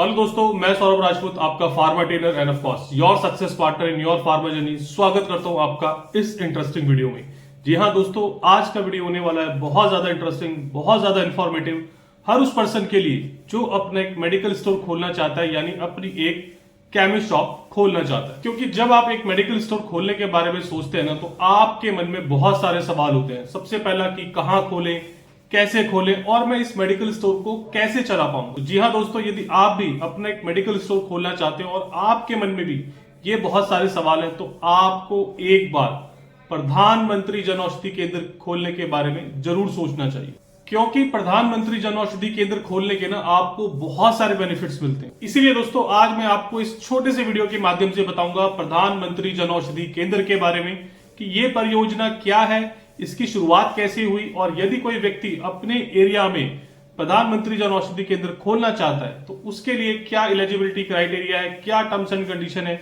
Hello दोस्तों, मैं सौरभ राजपूत, आपका pharma trainer end of course your success partner in your pharma journey. स्वागत करता हूं आपका इस इंटरेस्टिंग वीडियो में। जी हां दोस्तों, आज का वीडियो होने वाला है बहुत ज्यादा इंटरेस्टिंग, बहुत ज्यादा इंफॉर्मेटिव हर उस पर्सन के लिए जो अपना एक मेडिकल स्टोर खोलना चाहता है, यानी अपनी एक केमिस्ट शॉप खोलना चाहता है। क्योंकि जब आप एक मेडिकल स्टोर खोलने के बारे में सोचते हैं ना, तो आपके मन में बहुत सारे सवाल होते हैं। सबसे पहला कि कहां खोलें, कैसे खोलें और मैं इस मेडिकल स्टोर को कैसे चला पाऊंगा। जी हाँ दोस्तों, यदि आप भी अपना एक मेडिकल स्टोर खोलना चाहते हो और आपके मन में भी ये बहुत सारे सवाल हैं, तो आपको एक बार प्रधानमंत्री जन औषधि केंद्र खोलने के बारे में जरूर सोचना चाहिए। क्योंकि प्रधानमंत्री जन औषधि केंद्र खोलने के ना आपको बहुत सारे बेनिफिट्स मिलते हैं। इसीलिए दोस्तों, आज मैं आपको इस छोटे से वीडियो के माध्यम से बताऊंगा प्रधानमंत्री जन औषधि केंद्र के बारे में कि ये परियोजना क्या है, इसकी शुरुआत कैसे हुई, और यदि कोई व्यक्ति अपने एरिया में प्रधानमंत्री जन औषधि केंद्र खोलना चाहता है तो उसके लिए क्या एलिजिबिलिटी क्राइटेरिया है, क्या टर्म्स एंड कंडीशन है,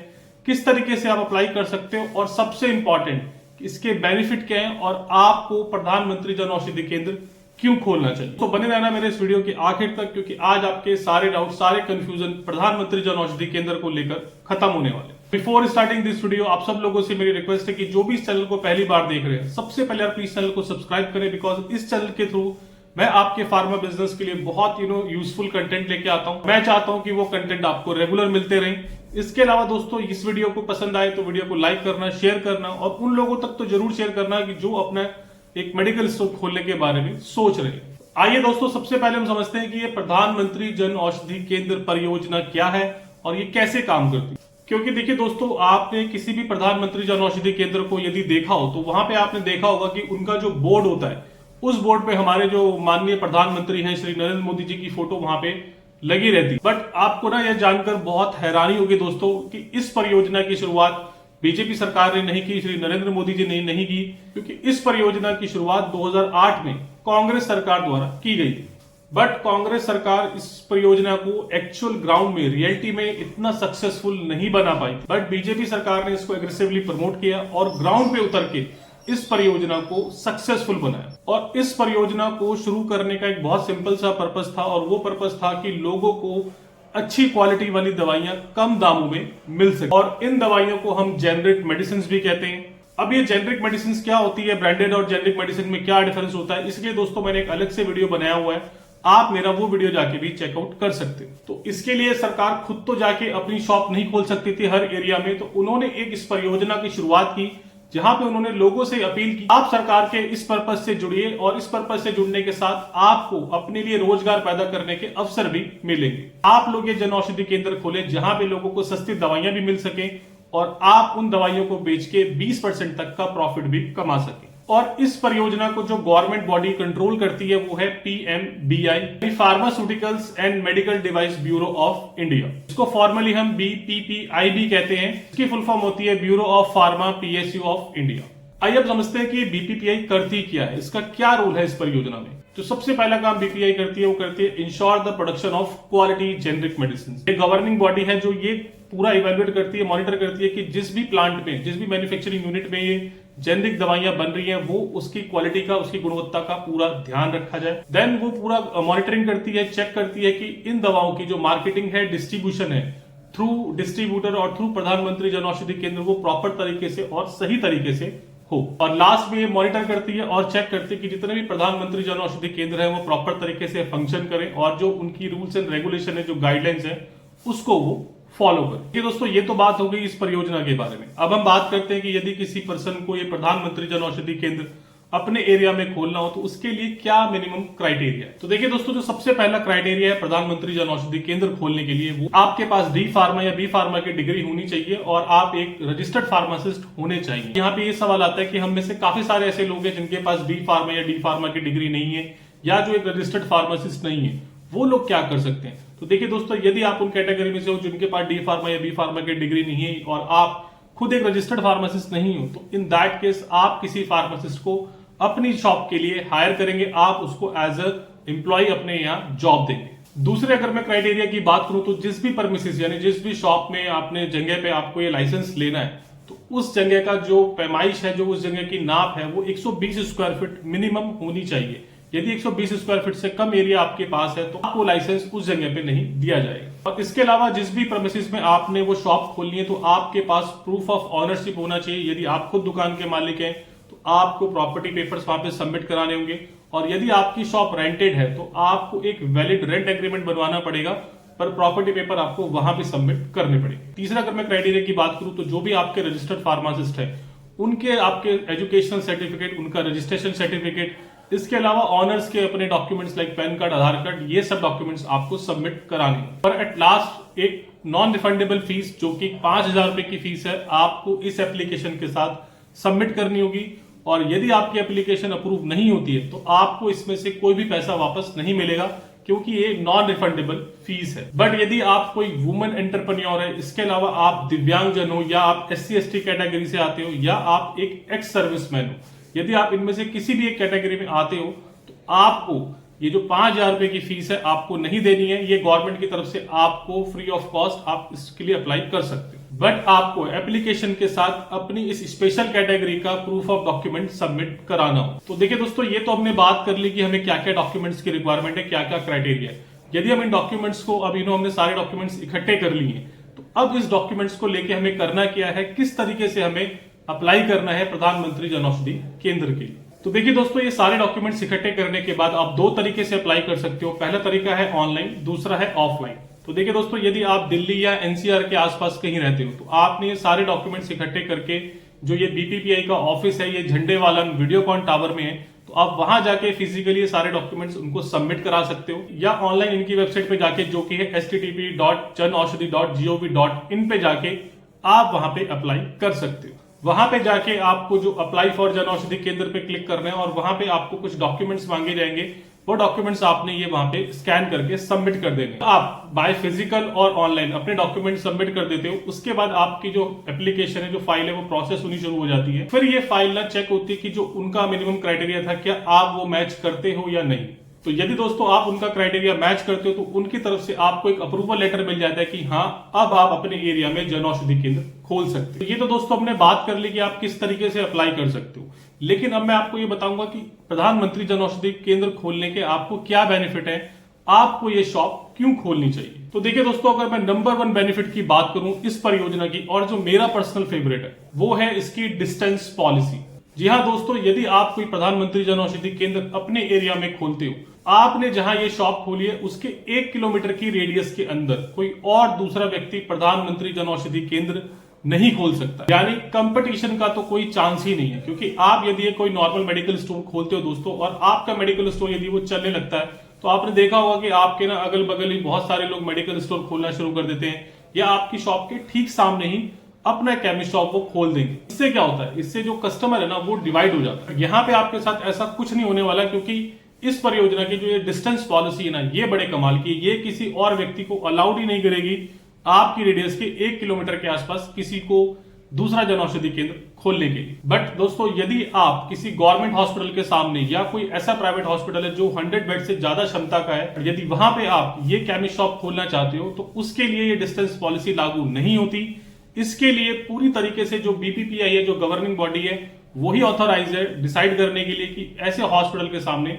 किस तरीके से आप अप्लाई कर सकते हो, और सबसे इंपॉर्टेंट इसके बेनिफिट क्या है और आपको प्रधानमंत्री जन औषधि केंद्र क्यों खोलना चाहिए। तो बने रहना मेरे इस वीडियो के आखिर तक, क्योंकि आज आपके सारे डाउट, सारे कंफ्यूजन प्रधानमंत्री जन औषधि केंद्र को लेकर खत्म होने वाले। बिफोर स्टार्टिंग दिस वीडियो, आप सब लोगों से मेरी रिक्वेस्ट है कि जो भी इस चैनल को पहली बार देख रहे हैं, सबसे पहले आप प्लीज चैनल को सब्सक्राइब करें, बिकॉज इस चैनल के थ्रू मैं आपके फार्मा बिजनेस के लिए बहुत यूजफुल कंटेंट लेके आता हूं। मैं चाहता हूं कि वो कंटेंट आपको रेगुलर मिलते रहे। इसके अलावा दोस्तों, इस वीडियो को पसंद आए तो वीडियो को लाइक करना, शेयर करना, और उन लोगों तक तो जरूर शेयर करना कि जो अपना एक मेडिकल स्टोर खोलने के बारे में सोच रहे हैं। आइए दोस्तों, सबसे पहले हम समझते हैं कि ये प्रधानमंत्री जन औषधि केंद्र परियोजना क्या है और ये कैसे काम करती है। क्योंकि देखिए दोस्तों, आपने किसी भी प्रधानमंत्री जन औषधि केंद्र को यदि देखा हो तो वहां पे आपने देखा होगा कि उनका जो बोर्ड होता है, उस बोर्ड पे हमारे जो माननीय प्रधानमंत्री हैं श्री नरेंद्र मोदी जी की फोटो वहां पे लगी रहती। बट आपको ना यह जानकर बहुत हैरानी होगी दोस्तों कि इस परियोजना की शुरुआत बीजेपी सरकार ने नहीं की, श्री नरेंद्र मोदी जी ने नहीं की, क्योंकि इस परियोजना की शुरुआत 2008 में कांग्रेस सरकार द्वारा की गई थी। बट कांग्रेस सरकार इस परियोजना को एक्चुअल ग्राउंड में, रियलिटी में इतना सक्सेसफुल नहीं बना पाई। बट बीजेपी सरकार ने इसको एग्रेसिवली प्रमोट किया और ग्राउंड पे उतर के इस परियोजना को सक्सेसफुल बनाया। और इस परियोजना को शुरू करने का एक बहुत सिंपल सा पर्पस था, और वो पर्पस था कि लोगों को अच्छी क्वालिटी वाली दवाइयां कम दामों में मिल सके। और इन दवाइयों को हम जेनरिक मेडिसिन भी कहते हैं। अब ये जेनरिक मेडिसिन क्या होती है, ब्रांडेड और जेनरिक मेडिसिन में क्या डिफरेंस होता है, इसलिए दोस्तों मैंने एक अलग से वीडियो बनाया हुआ है, आप मेरा वो वीडियो जाके भी चेकआउट कर सकते हैं। तो इसके लिए सरकार खुद तो जाके अपनी शॉप नहीं खोल सकती थी हर एरिया में, तो उन्होंने एक इस परियोजना की शुरुआत की, जहां पे उन्होंने लोगों से अपील की आप सरकार के इस पर्पस से जुड़िए, और इस पर्पस से जुड़ने के साथ आपको अपने लिए रोजगार पैदा करने के अवसर भी मिलेंगे। आप लोग ये जन औषधि केंद्र खोले जहां पे लोगों को सस्ती दवाइयां भी मिल सके और आप उन दवाइयों को बेच के 20% तक का प्रॉफिट भी कमा सके। और इस परियोजना को जो गवर्नमेंट बॉडी कंट्रोल करती है वो है PMBI, pharmaceuticals and medical device bureau of India. इसको फॉर्मली हम BPPI भी कहते हैं। इसकी फुल फॉर्म होती है bureau of pharma PSU of India. आइए अब समझते हैं कि BPPI करती क्या है, इसका क्या रोल है इस परियोजना में। तो सबसे पहला काम BPPI करती है, वो करती है ensure the production of quality generic medicine. ये गवर्निंग बॉडी है जो ये पूरा इवेल्युएट करती है, मॉनिटर करती है कि जिस भी प्लांट में, जिस भी मैन्युफैक्चरिंग यूनिट में ये जेनरिक दवाइयां बन रही हैं, वो उसकी क्वालिटी का, उसकी गुणवत्ता का पूरा ध्यान रखा जाए। देन वो पूरा मॉनिटरिंग करती है, चेक करती है कि इन दवाओं की जो मार्केटिंग है, डिस्ट्रीब्यूशन है थ्रू डिस्ट्रीब्यूटर और थ्रू प्रधानमंत्री जन औषधि केंद्र, वो प्रॉपर तरीके से और सही तरीके से हो। और लास्ट में ये मॉनिटर करती है और चेक करती है कि जितने भी प्रधानमंत्री जन औषधि केंद्र है वो प्रॉपर तरीके से फंक्शन करें, और जो उनकी रूल्स एंड रेगुलेशन है, जो गाइडलाइंस है, उसको वो फॉलो करें। ये दोस्तों, ये तो बात हो गई इस परियोजना के बारे में। अब हम बात करते हैं कि यदि किसी पर्सन को ये प्रधानमंत्री जन औषधि केंद्र अपने एरिया में खोलना हो तो उसके लिए क्या मिनिमम क्राइटेरिया है। तो देखिए दोस्तों, जो सबसे पहला क्राइटेरिया है प्रधानमंत्री जन औषधि केंद्र खोलने के लिए, वो आपके पास D फार्मा या B फार्मा की डिग्री होनी चाहिए और आप एक रजिस्टर्ड फार्मासिस्ट होने चाहिए। यहाँ पे ये सवाल आता है कि हम में से काफी सारे ऐसे लोग हैं जिनके पास B फार्मा या D फार्मा की डिग्री नहीं है, या जो एक रजिस्टर्ड फार्मासिस्ट नहीं है, वो लोग क्या कर सकते हैं। तो देखिए दोस्तों, यदि आप उन कैटेगरी में से हो जिनके पास D फार्मा या B फार्मा की डिग्री नहीं है और आप खुद एक रजिस्टर्ड फार्मासिस्ट नहीं हो, तो इन दैट केस आप किसी फार्मासिस्ट को अपनी शॉप के लिए हायर करेंगे, आप उसको एज अ एम्प्लॉय अपने यहाँ जॉब देंगे। दूसरे अगर मैं क्राइटेरिया की बात करूं तो जिस भी परमिसेस, यानी जिस भी शॉप में आपने जगह पे आपको ये लाइसेंस लेना है, तो उस जगह का जो पैमाइश है, जो उस जगह की नाप है, वो 120 स्क्वायर फीट मिनिमम होनी चाहिए। यदि 120 स्क्वायर फीट से कम एरिया आपके पास है तो आपको लाइसेंस उस जगह पे नहीं दिया जाएगा। और इसके अलावा जिस भी प्रेमिसेस में आपने वो शॉप खोलनी है तो आपके पास प्रूफ ऑफ ऑनरशिप होना चाहिए। यदि आप खुद दुकान के मालिक हैं तो आपको प्रॉपर्टी पेपर्स वहां पे सबमिट कराने होंगे, और यदि आपकी शॉप रेंटेड है तो आपको एक वैलिड रेंट एग्रीमेंट बनवाना पड़ेगा, पर प्रॉपर्टी पेपर आपको वहां पे सबमिट करने पड़ेंगे। तीसरा अगर मैं क्राइटेरिया की बात करूं तो जो भी आपके रजिस्टर्ड फार्मासिस्ट है उनके आपके एजुकेशनल सर्टिफिकेट, उनका रजिस्ट्रेशन सर्टिफिकेट, इसके अलावा ऑनर्स के अपने डॉक्यूमेंट्स लाइक पैन कार्ड, आधार कार्ड, ये सब डॉक्यूमेंट्स आपको सबमिट कराने। पर एट लास्ट एक नॉन रिफंडेबल फीस जो कि 5,000 रुपए की फीस है आपको इस एप्लीकेशन के साथ सबमिट करनी होगी, और यदि आपकी एप्लीकेशन अप्रूव नहीं होती है तो आपको इसमें से कोई भी पैसा वापस नहीं मिलेगा, क्योंकि ये नॉन रिफंडेबल फीस है। बट यदि आप कोई वुमेन एंटरप्रेन्योर है, इसके अलावा आप दिव्यांगजन हो, या आप SC/ST कैटेगरी से आते हो, या आप एक एक्स सर्विसमैन हो, यदि आप इनमें से किसी भी एक कैटेगरी में आते हो तो आपको ये जो 5,000 रुपए की फीस है आपको नहीं देनी है। ये गवर्नमेंट की तरफ से आपको फ्री ऑफ कॉस्ट आप इसके लिए अप्लाई कर सकते हो, बट आपको एप्लीकेशन के साथ अपनी इस स्पेशल कैटेगरी का प्रूफ ऑफ डॉक्यूमेंट सबमिट कराना हो। तो देखिए दोस्तों, ये तो हमने बात कर ली कि हमें क्या क्या डॉक्यूमेंट्स की रिक्वायरमेंट है, क्या क्या क्राइटेरिया है। यदि हम इन डॉक्यूमेंट्स को अब हमने सारे डॉक्यूमेंट्स इकट्ठे कर लिए हैं, तो अब इस डॉक्यूमेंट्स को लेके हमें करना क्या है, किस तरीके से हमें अप्लाई करना है प्रधानमंत्री जन औषधि केंद्र के लिए। तो देखिए दोस्तों, ये सारे डॉक्यूमेंट्स इकट्ठे करने के बाद आप दो तरीके से अप्लाई कर सकते हो। पहला तरीका है ऑनलाइन, दूसरा है ऑफलाइन। तो देखिए दोस्तों, यदि आप दिल्ली या NCR के आसपास कहीं रहते हो तो आपने ये सारे डॉक्यूमेंट्स इकट्ठे करके, जो ये BPPI का ऑफिस है ये झंडेवालन वीडियोकॉन टावर में है, तो आप वहां जाके फिजिकली ये सारे डॉक्यूमेंट्स उनको सबमिट करा सकते हो, या ऑनलाइन इनकी वेबसाइट पे जाके जो कि है http.janaushadhi.gov.in पे जाके आप वहां पे अप्लाई कर सकते हो। वहां पे जाके आपको जो अप्लाई फॉर जन औषधि केंद्र पे क्लिक करना है, और वहां पे आपको कुछ डॉक्यूमेंट्स मांगे जाएंगे। वो डॉक्यूमेंट्स आपने ये वहां पे स्कैन करके सबमिट कर देंगे। आप बाय फिजिकल और ऑनलाइन अपने डॉक्यूमेंट सबमिट कर देते हो, उसके बाद आपकी जो एप्लीकेशन है, जो फाइल है, वो प्रोसेस होनी शुरू हो जाती है। फिर ये फाइल ना चेक होती है कि जो उनका मिनिमम क्राइटेरिया था क्या आप वो मैच करते हो या नहीं। तो यदि दोस्तों आप उनका क्राइटेरिया मैच करते हो तो उनकी तरफ से आपको एक अप्रूवल लेटर मिल जाता है कि हाँ, अब आप अपने एरिया में जन औषधि केंद्र खोल सकते हो। ये तो दोस्तों हमने बात कर ली कि आप किस तरीके से अप्लाई कर सकते हो, लेकिन अब मैं आपको ये बताऊंगा कि प्रधानमंत्री जन औषधि केंद्र खोलने के आपको क्या बेनिफिट है, आपको ये शॉप क्यों खोलनी चाहिए। तो देखिए दोस्तों, अगर मैं नंबर 1 बेनिफिट की बात करूं इस परियोजना की, और जो मेरा पर्सनल फेवरेट है, वो है इसकी डिस्टेंस पॉलिसी। जी हाँ दोस्तों, यदि आप कोई प्रधानमंत्री जन औषधि केंद्र अपने एरिया में खोलते हो, आपने जहां ये शॉप खोली है उसके 1 किलोमीटर की रेडियस के अंदर कोई और दूसरा व्यक्ति प्रधानमंत्री जन औषधि केंद्र नहीं खोल सकता। यानी कंपटीशन का तो कोई चांस ही नहीं है, क्योंकि आप यदि कोई नॉर्मल मेडिकल स्टोर खोलते हो दोस्तों, और आपका मेडिकल स्टोर यदि वो चलने लगता है, तो आपने देखा होगा कि आपके ना अगल बगल ही बहुत सारे लोग मेडिकल स्टोर खोलना शुरू कर देते हैं, या आपकी शॉप के ठीक सामने ही अपना केमिस्ट शॉप वो खोल देंगे। इससे क्या होता है, इससे जो कस्टमर है ना वो डिवाइड हो जाता है। यहाँ पे आपके साथ ऐसा कुछ नहीं होने वाला, क्योंकि इस परियोजना की जो ये डिस्टेंस पॉलिसी है ना, ये बड़े कमाल की, ये किसी और व्यक्ति को अलाउड ही नहीं करेगी आपकी रेडियस के 1 किलोमीटर के आसपास किसी को दूसरा जन औषधि केंद्र खोलने के लिए। बट दोस्तों, यदि आप किसी गवर्नमेंट हॉस्पिटल के सामने, या कोई ऐसा प्राइवेट हॉस्पिटल है जो 100 बेड से ज्यादा क्षमता का है, यदि वहां पे आप ये केमिस्ट शॉप खोलना चाहते हो, तो उसके लिए ये डिस्टेंस पॉलिसी लागू नहीं होती। इसके लिए पूरी तरीके से जो BPPI है, जो गवर्निंग बॉडी है, वही ऑथोराइज है डिसाइड करने के लिए कि ऐसे हॉस्पिटल के सामने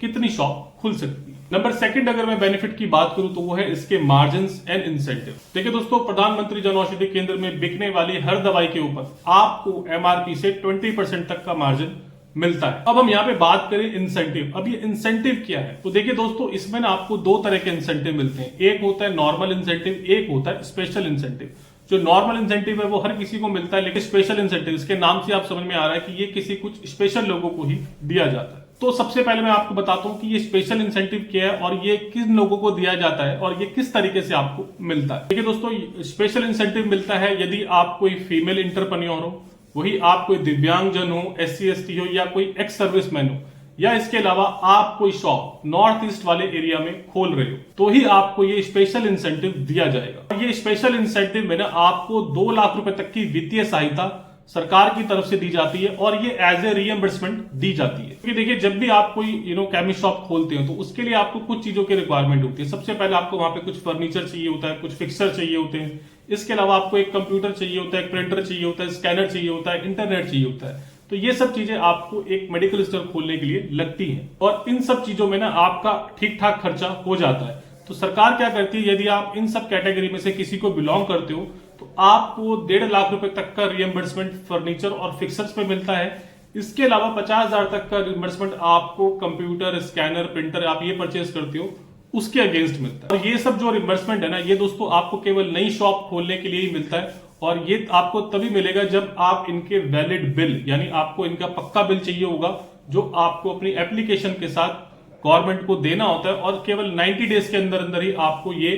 कितनी शॉप खुल सकती है। नंबर 2 अगर मैं बेनिफिट की बात करूं तो वो है इसके मार्जिन्स एंड इंसेंटिव। देखिए दोस्तों, प्रधानमंत्री जन औषधि केंद्र में बिकने वाली हर दवाई के ऊपर आपको MRP से 20% तक का मार्जिन मिलता है। अब हम यहाँ पे बात करें इंसेंटिव। अब ये इंसेंटिव क्या है, तो देखिए दोस्तों, इसमें ना आपको 2 तरह के इंसेंटिव मिलते हैं। एक होता है नॉर्मल इंसेंटिव, एक होता है स्पेशल इंसेंटिव। जो नॉर्मल इंसेंटिव है वो हर किसी को मिलता है, लेकिन स्पेशल इंसेंटिव, इसके नाम से आप समझ में आ रहा है कि ये किसी कुछ स्पेशल लोगों को ही दिया जाता है। तो सबसे पहले मैं आपको बताता हूं कि ये स्पेशल इंसेंटिव क्या है और ये किन लोगों को दिया जाता है और ये किस तरीके से आपको मिलता है। देखिए दोस्तों, स्पेशल इंसेंटिव मिलता है यदि आप कोई फीमेल एंटरप्रेन्योर हो, वही आप कोई दिव्यांगजन हो, SC/ST हो, या कोई एक्स सर्विसमैन हो, या इसके अलावा आप कोई शॉप नॉर्थ ईस्ट वाले एरिया में खोल रहे हो, तो ही आपको ये स्पेशल इंसेंटिव दिया जाएगा। ये स्पेशल इंसेंटिव में ना आपको 2 लाख रुपए तक की वित्तीय सहायता सरकार की तरफ से दी जाती है और ये एज ए रियम्बर्समेंट दी जाती है। क्योंकि देखिए, जब भी आप कोई केमिस्ट शॉप खोलते हो तो उसके लिए आपको कुछ चीजों की रिक्वायरमेंट होती है। सबसे पहले आपको वहां पे कुछ फर्नीचर चाहिए होता है, कुछ फिक्सर चाहिए होते हैं। इसके अलावा आपको एक कंप्यूटर चाहिए होता है, एक प्रिंटर चाहिए होता है, स्कैनर चाहिए होता है, इंटरनेट चाहिए होता है। तो ये सब चीजें आपको एक मेडिकल स्टोर खोलने के लिए लगती हैं और इन सब चीजों में ना आपका ठीक ठाक खर्चा हो जाता है। तो सरकार क्या करती है, यदि आप इन सब कैटेगरी में से किसी को बिलोंग करते हो तो आपको 1.5 लाख रुपए तक का रिएम्बर्समेंट फर्नीचर और फिक्सर्स पे मिलता है। इसके अलावा 50,000 तक का रिएम्बर्समेंट आपको कंप्यूटर, स्कैनर, प्रिंटर आप ये परचेज करते हो उसके अगेंस्ट मिलता है। और ये सब जो रिएम्बर्समेंट है ना, ये दोस्तों आपको केवल नई शॉप खोलने के लिए ही मिलता है, और ये आपको तभी मिलेगा जब आप इनके वैलिड बिल, यानी आपको इनका पक्का बिल चाहिए होगा जो आपको अपनी एप्लीकेशन के साथ गवर्नमेंट को देना होता है, और केवल 90 डेज के अंदर अंदर ही आपको ये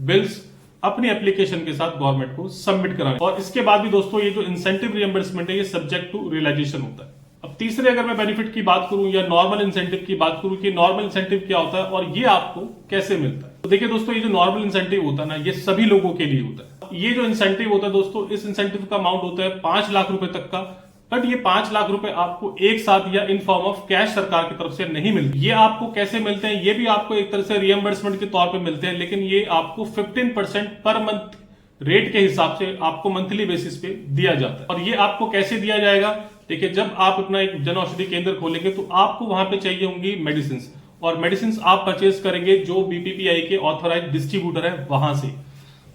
बिल्स अपनी एप्लीकेशन के साथ गवर्नमेंट को सबमिट कराना। और इसके बाद भी दोस्तों ये जो इंसेंटिव रिएम्बर्समेंट है ये सब्जेक्ट टू रियलाइजेशन होता है। अब तीसरे अगर मैं बेनिफिट की बात करूं या नॉर्मल इंसेंटिव की बात करूं कि नॉर्मल इंसेंटिव क्या होता है और ये आपको कैसे मिलता है, तो देखिए दोस्तों, ये जो नॉर्मल इंसेंटिव होता है ना, ये सभी लोगों के लिए होता है। ये जो इंसेंटिव होता है दोस्तों, इस इंसेंटिव का अमाउंट होता है 5 लाख रुपए तक का, बट ये 5 लाख रुपए आपको एक साथ या इन फॉर्म ऑफ कैश सरकार की तरफ से नहीं मिलते। ये आपको कैसे मिलते हैं, ये भी आपको एक तरह से रिएम्बर्समेंट के तौर पे मिलते हैं, लेकिन ये आपको 15% पर मंथ रेट के हिसाब से आपको मंथली बेसिस पे दिया जाता है। और ये आपको कैसे दिया जाएगा, देखिए जब आप अपना एक जन औषधि केंद्र खोलेंगे तो आपको वहां पे चाहिए होंगी मेडिसिन, और मेडिसिन आप परचेज करेंगे जो बीपीपीआई के ऑथराइज डिस्ट्रीब्यूटर है वहां से।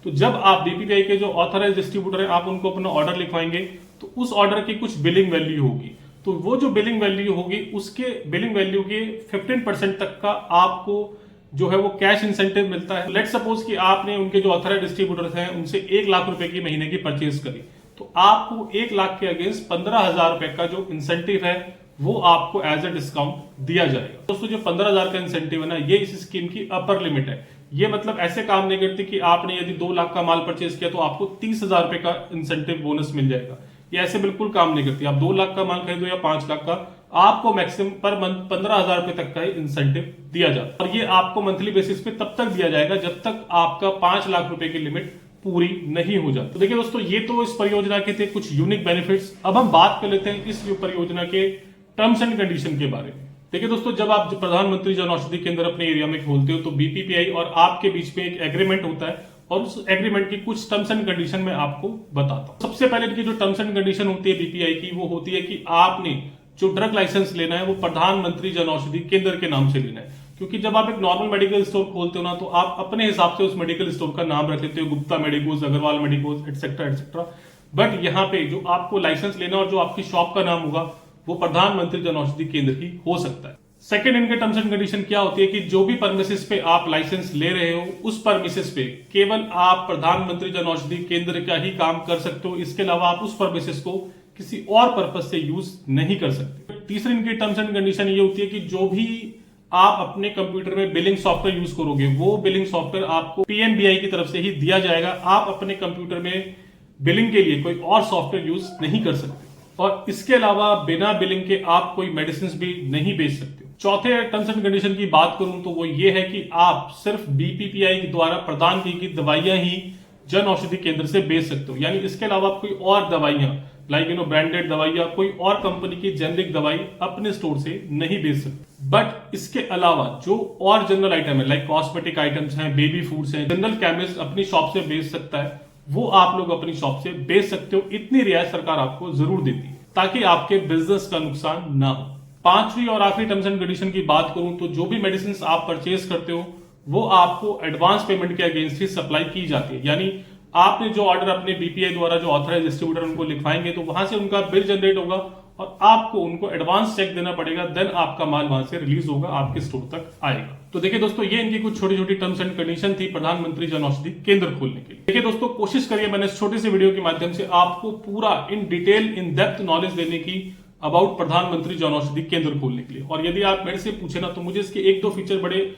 तो जब आप बीपीपीआई के जो ऑथराइज डिस्ट्रीब्यूटर है आप उनको अपना ऑर्डर लिखवाएंगे तो उस ऑर्डर की कुछ बिलिंग वैल्यू होगी, तो वो जो बिलिंग वैल्यू होगी उसके बिलिंग वैल्यू के 15% तक का आपको जो है वो कैश इंसेंटिव मिलता है। लेट सपोज कि आपने उनके जो ऑथराइज डिस्ट्रीब्यूटर्स हैं उनसे 1 लाख रुपए की महीने की परचेज करी, तो आपको 1 लाख के अगेंस्ट 15,000 रुपए का जो इंसेंटिव है वो आपको एज ए डिस्काउंट दिया जाएगा। दोस्तों जो 15,000 का इंसेंटिव है ना, ये इस स्कीम की अपर लिमिट है। ये मतलब ऐसे काम नहीं करती कि आपने यदि 2 लाख का माल परचेज किया तो आपको 30,000 रुपए का इंसेंटिव बोनस मिल जाएगा। ये ऐसे बिल्कुल काम नहीं करती। आप 2 लाख का माल खरीदो या 5 लाख का, आपको मैक्सिमम पर मंथ 15,000 रुपए तक का इंसेंटिव दिया जाता है, और ये आपको मंथली बेसिस पे तब तक दिया जाएगा जब तक आपका 5 लाख रुपए की लिमिट पूरी नहीं हो जाती। तो देखिए दोस्तों, ये तो इस परियोजना के थे कुछ यूनिक बेनिफिट्स। अब हम बात कर लेते हैं इस परियोजना के टर्म्स एंड कंडीशन के बारे में। देखिए दोस्तों, जब आप प्रधानमंत्री जन औषधि केंद्र अपने एरिया में खोलते हो तो बीपीपीआई और आपके बीच में एक एग्रीमेंट होता है, और उस एग्रीमेंट की कुछ टर्म्स एंड कंडीशन मैं आपको बताता हूं। सबसे पहले इनकी जो टर्म्स एंड कंडीशन होती है बीपीआई की, वो होती है कि आपने जो ड्रग लाइसेंस लेना है वो प्रधानमंत्री जन औषधि केंद्र के नाम से लेना है। क्योंकि जब आप एक नॉर्मल मेडिकल स्टोर खोलते हो ना, तो आप अपने हिसाब से उस मेडिकल स्टोर का नाम रख लेते हो, Gupta medicos, Agarwal medicos, etcetera etcetera. But यहाँ पे जो आपको लाइसेंस लेना और जो आपकी शॉप का नाम होगा वो प्रधानमंत्री जन औषधि केंद्र ही हो सकता है। सेकंड, इनके टर्म्स एंड कंडीशन क्या होती है कि जो भी परमिसेस पे आप लाइसेंस ले रहे हो उस परमिसेस पे केवल आप प्रधानमंत्री जन औषधि केंद्र का ही काम कर सकते हो। इसके अलावा आप उस परमिसेस को किसी और पर्पज से यूज नहीं कर सकते। तीसरी इनकी टर्म्स एंड कंडीशन ये होती है कि जो भी आप अपने कंप्यूटर में बिलिंग सॉफ्टवेयर यूज करोगे वो बिलिंग सॉफ्टवेयर आपको पीएमबीआई की तरफ से ही दिया जाएगा। आप अपने कंप्यूटर में बिलिंग के लिए कोई और सॉफ्टवेयर यूज नहीं कर सकते, और इसके अलावा बिना बिलिंग के आप कोई मेडिसिन भी नहीं बेच सकते। चौथे टर्म्स एंड कंडीशन की बात करूं तो वो ये है कि आप सिर्फ बीपीपीआई द्वारा प्रदान की गई दवाइयां ही जन औषधि केंद्र से बेच सकते हो, यानी इसके अलावा आप कोई और दवाइयां लाइक ब्रांडेड दवाइयां, कोई और कंपनी की जेनरिक दवाई अपने स्टोर से नहीं बेच सकते। बट इसके अलावा जो और जनरल आइटम है लाइक कॉस्मेटिक आइटम्स हैं, बेबी फूड्स हैं, जनरल केमिस्ट अपनी शॉप से बेच सकता है, वो आप लोग अपनी शॉप से बेच सकते हो। इतनी रियायत सरकार आपको जरूर देती है ताकि आपके बिजनेस का नुकसान ना हो। पांचवी और आखिरी टर्म्स एंड कंडीशन की बात करूं तो जो भी मेडिसिन आप परचेज करते हो वो आपको एडवांस पेमेंट के अगेंस्ट ही सप्लाई की जाती है। यानी आपने जो ऑर्डर अपने बीपीआई द्वारा जो ऑथराइज डिस्ट्रीब्यूटर उनको लिखवाएंगे तो वहां से उनका बिल जनरेट होगा और आपको उनको एडवांस चेक देना पड़ेगा, देन आपका माल वहां से रिलीज होगा, आपके स्टोर तक आएगा। तो देखिए दोस्तों, ये इनकी कुछ छोटी छोटी टर्म्स एंड कंडीशन थी प्रधानमंत्री जन औषधि केंद्र खोलने के लिए। देखिए दोस्तों, कोशिश करिए मैंने इस छोटे से वीडियो के माध्यम से आपको पूरा in detail in depth knowledge देने की अबाउट प्रधानमंत्री जन औषधि केंद्र खोलने के लिए। और यदि आप मेरे से पूछे ना तो मुझे इसके 1-2 फीचर बड़े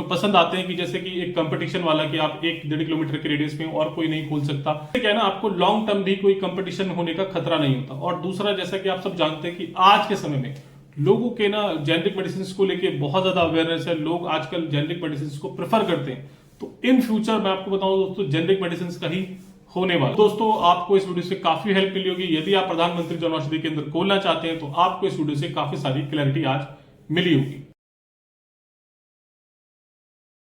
पसंद आते हैं कि जैसे कि एक कंपटीशन वाला कि आप 1-1.5 किलोमीटर के रेडियस में और कोई नहीं खोल सकता। क्या है ना, आपको लॉन्ग टर्म भी कोई कंपटीशन होने का खतरा नहीं होता। और दूसरा, जैसा कि आप सब जानते हैं कि आज के समय में लोगों के ना जेनरिक मेडिसिन को लेके बहुत ज्यादा अवेयरनेस है, लोग आजकल जेनरिक मेडिसिन को प्रेफर करते हैं। तो इन फ्यूचर मैं आपको बताऊं दोस्तों, जेनरिक मेडिसिन का ही होने वाला। दोस्तों, आपको इस वीडियो से काफी हेल्प मिली होगी। यदि आप प्रधानमंत्री जन औषधि केंद्र खोलना चाहते हैं तो आपको इस वीडियो से काफी सारी क्लैरिटी आज मिली होगी।